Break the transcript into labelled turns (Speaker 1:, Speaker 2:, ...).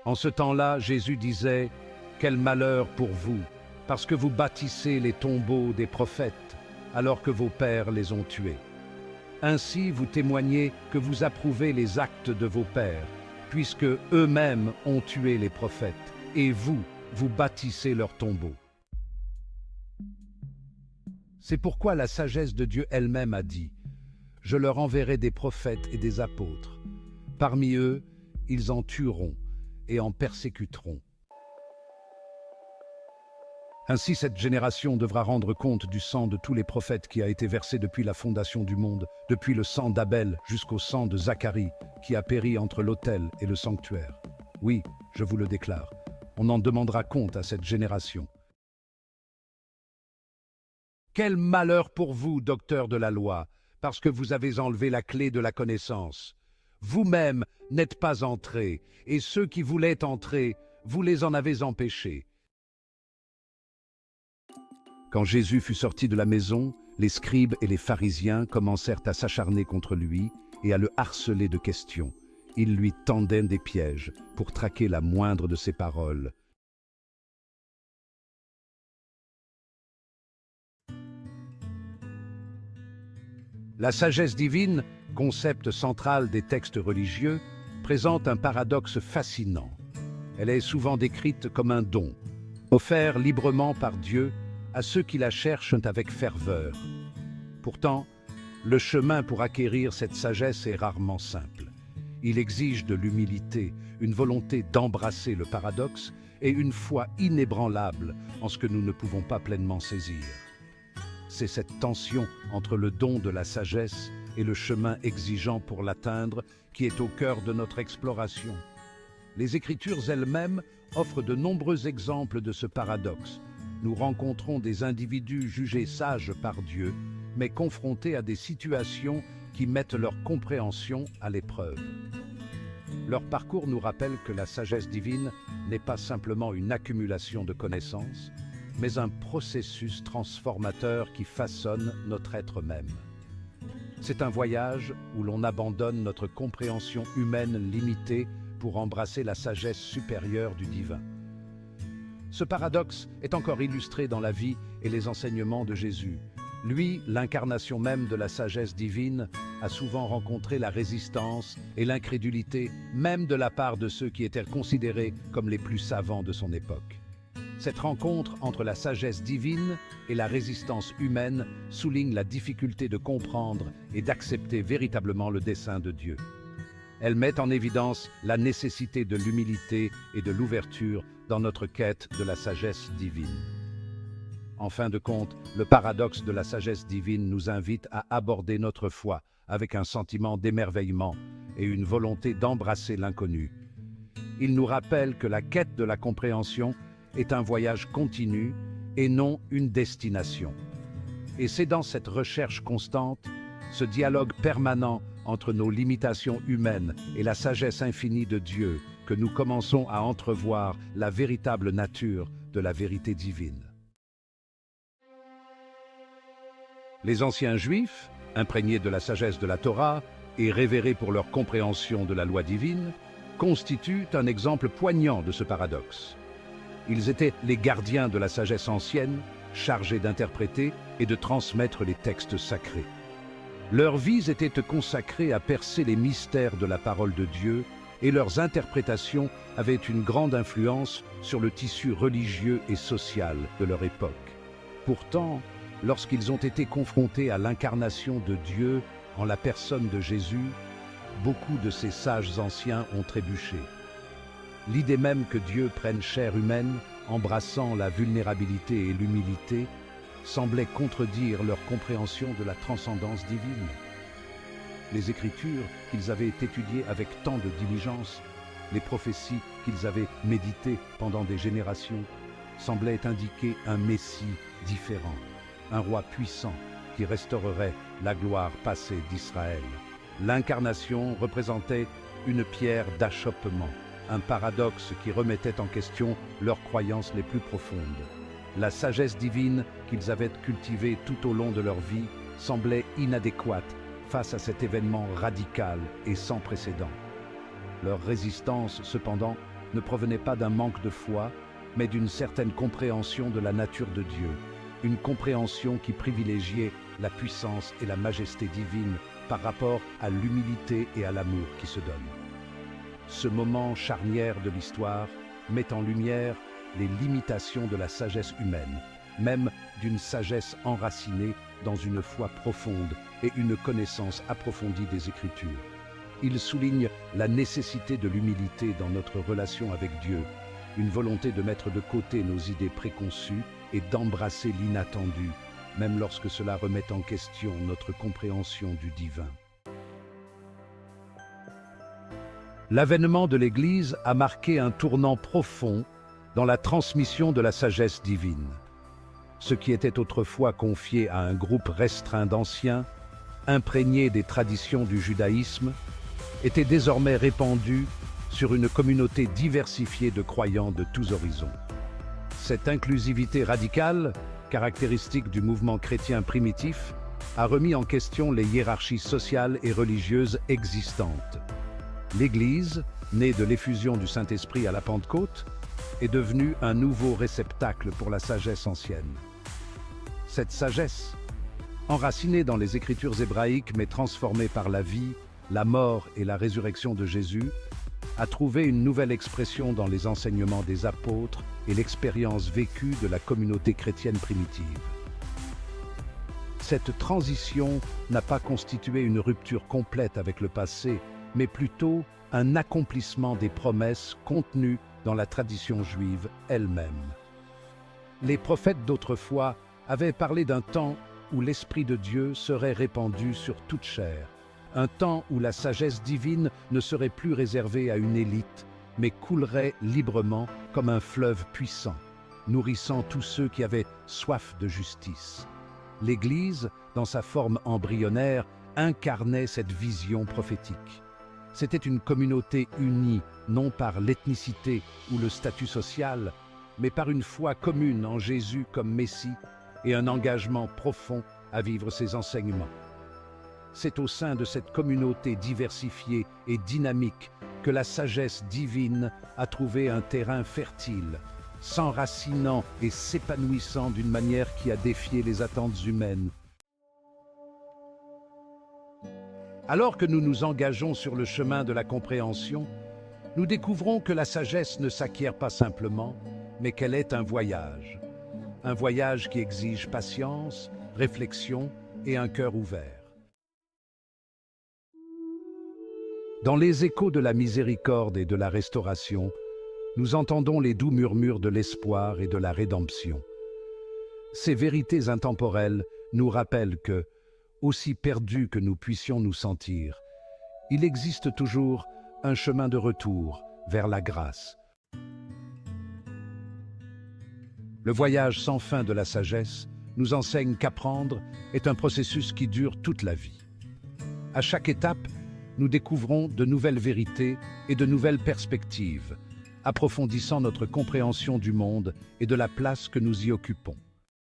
Speaker 1: En ce temps-là, Jésus disait: « Quel malheur pour vous, parce que vous bâtissez les tombeaux des prophètes, alors que vos pères les ont tués. Ainsi vous témoignez que vous approuvez les actes de vos pères, puisque eux-mêmes ont tué les prophètes, et vous, vous bâtissez leurs tombeaux. » C'est pourquoi la sagesse de Dieu elle-même a dit: « Je leur enverrai des prophètes et des apôtres. Parmi eux, ils en tueront et en persécuteront. » Ainsi cette génération devra rendre compte du sang de tous les prophètes qui a été versé depuis la fondation du monde, depuis le sang d'Abel jusqu'au sang de Zacharie, qui a péri entre l'autel et le sanctuaire. Oui, je vous le déclare, on en demandera compte à cette génération. Quel malheur pour vous, docteurs de la loi, parce que vous avez enlevé la clé de la connaissance. Vous-même n'êtes pas entrés, et ceux qui voulaient entrer, vous les en avez empêchés. Quand Jésus fut sorti de la maison, les scribes et les pharisiens commencèrent à s'acharner contre lui et à le harceler de questions. Ils lui tendaient des pièges pour traquer la moindre de ses paroles. La sagesse divine, concept central des textes religieux, présente un paradoxe fascinant. Elle est souvent décrite comme un don, offert librement par Dieu à ceux qui la cherchent avec ferveur. Pourtant, le chemin pour acquérir cette sagesse est rarement simple. Il exige de l'humilité, une volonté d'embrasser le paradoxe et une foi inébranlable en ce que nous ne pouvons pas pleinement saisir. C'est cette tension entre le don de la sagesse et le chemin exigeant pour l'atteindre qui est au cœur de notre exploration. Les Écritures elles-mêmes offrent de nombreux exemples de ce paradoxe. Nous rencontrons des individus jugés sages par Dieu, mais confrontés à des situations qui mettent leur compréhension à l'épreuve. Leur parcours nous rappelle que la sagesse divine n'est pas simplement une accumulation de connaissances, mais un processus transformateur qui façonne notre être même. C'est un voyage où l'on abandonne notre compréhension humaine limitée pour embrasser la sagesse supérieure du divin. Ce paradoxe est encore illustré dans la vie et les enseignements de Jésus. Lui, l'incarnation même de la sagesse divine, a souvent rencontré la résistance et l'incrédulité, même de la part de ceux qui étaient considérés comme les plus savants de son époque. Cette rencontre entre la sagesse divine et la résistance humaine souligne la difficulté de comprendre et d'accepter véritablement le dessein de Dieu. Elle met en évidence la nécessité de l'humilité et de l'ouverture dans notre quête de la sagesse divine. En fin de compte, le paradoxe de la sagesse divine nous invite à aborder notre foi avec un sentiment d'émerveillement et une volonté d'embrasser l'inconnu. Il nous rappelle que la quête de la compréhension est un voyage continu et non une destination. Et c'est dans cette recherche constante, ce dialogue permanent entre nos limitations humaines et la sagesse infinie de Dieu, que nous commençons à entrevoir la véritable nature de la vérité divine. Les anciens Juifs, imprégnés de la sagesse de la Torah et révérés pour leur compréhension de la loi divine, constituent un exemple poignant de ce paradoxe. Ils étaient les gardiens de la sagesse ancienne, chargés d'interpréter et de transmettre les textes sacrés. Leurs vies étaient consacrées à percer les mystères de la parole de Dieu et leurs interprétations avaient une grande influence sur le tissu religieux et social de leur époque. Pourtant, lorsqu'ils ont été confrontés à l'incarnation de Dieu en la personne de Jésus, beaucoup de ces sages anciens ont trébuché. L'idée même que Dieu prenne chair humaine, embrassant la vulnérabilité et l'humilité, semblait contredire leur compréhension de la transcendance divine. Les Écritures qu'ils avaient étudiées avec tant de diligence, les prophéties qu'ils avaient méditées pendant des générations, semblaient indiquer un Messie différent, un roi puissant qui restaurerait la gloire passée d'Israël. L'incarnation représentait une pierre d'achoppement, un paradoxe qui remettait en question leurs croyances les plus profondes. La sagesse divine qu'ils avaient cultivée tout au long de leur vie semblait inadéquate face à cet événement radical et sans précédent. Leur résistance, cependant, ne provenait pas d'un manque de foi, mais d'une certaine compréhension de la nature de Dieu, une compréhension qui privilégiait la puissance et la majesté divine par rapport à l'humilité et à l'amour qui se donnent. Ce moment charnière de l'histoire met en lumière les limitations de la sagesse humaine, même d'une sagesse enracinée dans une foi profonde et une connaissance approfondie des Écritures. Il souligne la nécessité de l'humilité dans notre relation avec Dieu, une volonté de mettre de côté nos idées préconçues et d'embrasser l'inattendu, même lorsque cela remet en question notre compréhension du divin. L'avènement de l'Église a marqué un tournant profond dans la transmission de la sagesse divine. Ce qui était autrefois confié à un groupe restreint d'anciens, imprégné des traditions du judaïsme, était désormais répandu sur une communauté diversifiée de croyants de tous horizons. Cette inclusivité radicale, caractéristique du mouvement chrétien primitif, a remis en question les hiérarchies sociales et religieuses existantes. L'Église, née de l'effusion du Saint-Esprit à la Pentecôte, est devenue un nouveau réceptacle pour la sagesse ancienne. Cette sagesse, enracinée dans les Écritures hébraïques mais transformée par la vie, la mort et la résurrection de Jésus, a trouvé une nouvelle expression dans les enseignements des apôtres et l'expérience vécue de la communauté chrétienne primitive. Cette transition n'a pas constitué une rupture complète avec le passé, mais plutôt un accomplissement des promesses contenues dans la tradition juive elle-même. Les prophètes d'autrefois avaient parlé d'un temps où l'Esprit de Dieu serait répandu sur toute chair, un temps où la sagesse divine ne serait plus réservée à une élite, mais coulerait librement comme un fleuve puissant, nourrissant tous ceux qui avaient soif de justice. L'Église, dans sa forme embryonnaire, incarnait cette vision prophétique. C'était une communauté unie, non par l'ethnicité ou le statut social, mais par une foi commune en Jésus comme Messie et un engagement profond à vivre ses enseignements. C'est au sein de cette communauté diversifiée et dynamique que la sagesse divine a trouvé un terrain fertile, s'enracinant et s'épanouissant d'une manière qui a défié les attentes humaines. Alors que nous nous engageons sur le chemin de la compréhension, nous découvrons que la sagesse ne s'acquiert pas simplement, mais qu'elle est un voyage qui exige patience, réflexion et un cœur ouvert. Dans les échos de la miséricorde et de la restauration, nous entendons les doux murmures de l'espoir et de la rédemption. Ces vérités intemporelles nous rappellent que, aussi perdus que nous puissions nous sentir, il existe toujours un chemin de retour vers la grâce. Le voyage sans fin de la sagesse nous enseigne qu'apprendre est un processus qui dure toute la vie. À chaque étape, nous découvrons de nouvelles vérités et de nouvelles perspectives, approfondissant notre compréhension du monde et de la place que nous y occupons.